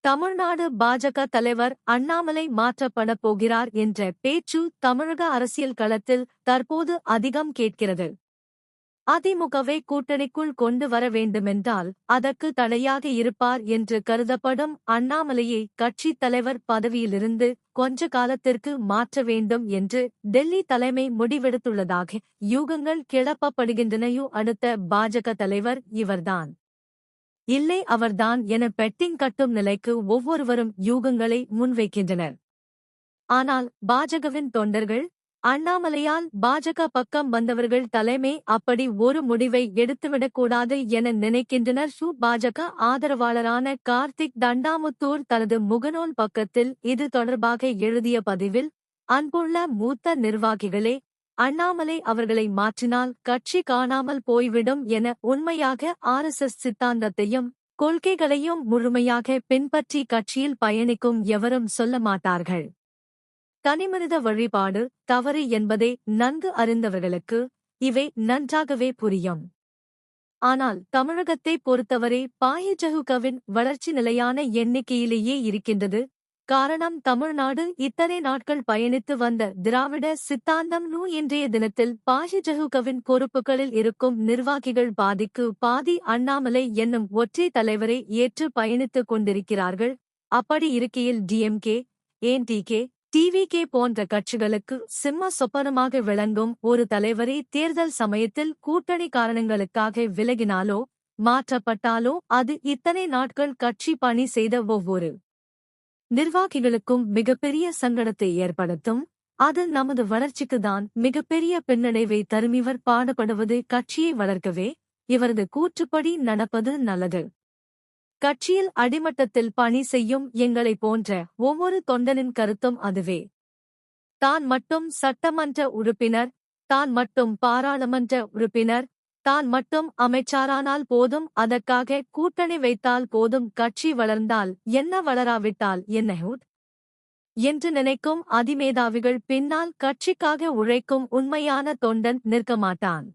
தமிழ்நாடு பாஜக தலைவர் அண்ணாமலை மாற்றப்படப் போகிறார் என்ற பேச்சு தமிழக அரசியல் களத்தில் தற்போது அதிகம் கேட்கிறது. அதிமுகவை கூட்டணிக்குள் கொண்டு வர வேண்டுமென்றால் அதற்கு தடையாக இருப்பார் என்று கருதப்படும் அண்ணாமலையை கட்சித் தலைவர் பதவியிலிருந்து கொஞ்ச காலத்திற்கு மாற்ற வேண்டும் என்று டெல்லி தலைமை முடிவெடுத்துள்ளதாக யூகங்கள் கிளப்பப்படுகின்றன. அடுத்த பாஜக தலைவர் இவர்தான், இல்லை அவர்தான் என பெட்டிங் கட்டும் நிலைக்கு ஒவ்வொருவரும் யூகங்களை முன்வைக்கின்றனர். ஆனால் பாஜகவின் தொண்டர்கள், அண்ணாமலையால் பாஜக பக்கம் வந்தவர்கள் தலைமை அப்படி ஒரு முடிவை எடுத்துவிடக்கூடாது என நினைக்கின்றனர். பாஜக ஆதரவாளரான கார்த்திக் தண்டாமுத்தூர் தனது முகநூல் பக்கத்தில் இது தொடர்பாக எழுதிய பதிவில், அன்புள்ள மூத்த நிர்வாகிகளே, அண்ணாமலை அவர்களை மாற்றினால் கட்சி காணாமல் போய்விடும் என உண்மையாக ஆர்எஸ்எஸ் சித்தாந்தத்தையும் கொள்கைகளையும் முழுமையாக பின்பற்றி கட்சியில் பயணிக்கும் எவரும் சொல்ல மாட்டார்கள். தனிமனித வழிபாடு தவறு என்பதை நன்கு அறிந்தவர்களுக்கு இவை நன்றாகவே புரியும். ஆனால் தமிழகத்தை பொறுத்தவரை பாஜகவின் வளர்ச்சி நிலையான எண்ணிக்கையிலேயே இருக்கின்றது. காரணம், தமிழ்நாடு இத்தனை நாட்கள் பயணித்து வந்த திராவிட சித்தாந்தம் இன்றைய தினத்தில் பாஜகவின் பொறுப்புகளில் இருக்கும் நிர்வாகிகள் பாதிக்கு பாதி அண்ணாமலை என்னும் ஒற்றை தலைவரை ஏற்று பயணித்துக் கொண்டிருக்கிறார்கள். அப்படி இருக்கையில் டிஎம்கே, ஏடிகே, டிவிகே போன்ற கட்சிகளுக்கு சிம்ம சொப்பனமாக விளங்கும் ஒரு தலைவரை தேர்தல் சமயத்தில் கூட்டணி காரணங்களுக்காக விலகினாலோ மாற்றப்பட்டாலோ அது இத்தனை நாட்கள் கட்சி பணி செய்த ஒவ்வொரு நிர்வாகிகளுக்கும் மிகப்பெரிய சங்கடத்தை ஏற்படுத்தும். அது நமது வளர்ச்சிக்குதான் மிகப்பெரிய பின்னடைவை தரும். இவர் பாடுபடுவது கட்சியை வளர்க்கவே. இவரது கூற்றுப்படி நடப்பது நல்லது. கட்சியில் அடிமட்டத்தில் பணி செய்யும் எங்களை போன்ற ஒவ்வொரு தொண்டனின் கருத்தும் அதுவே. தான் மட்டும் சட்டமன்ற உறுப்பினர், தான் மட்டும் பாராளுமன்ற உறுப்பினர், தான் மட்டும் அமைச்சரானால் போதும், அதற்காக கூட்டணி வைத்தால் போதும், கட்சி வளர்ந்தால் என்ன வளராவிட்டால் என்ன என்று நினைக்கும் அதிமேதாவிகள் பின்னால் கட்சிக்காக உழைக்கும் உண்மையான தொண்டன் நிற்க மாட்டான்.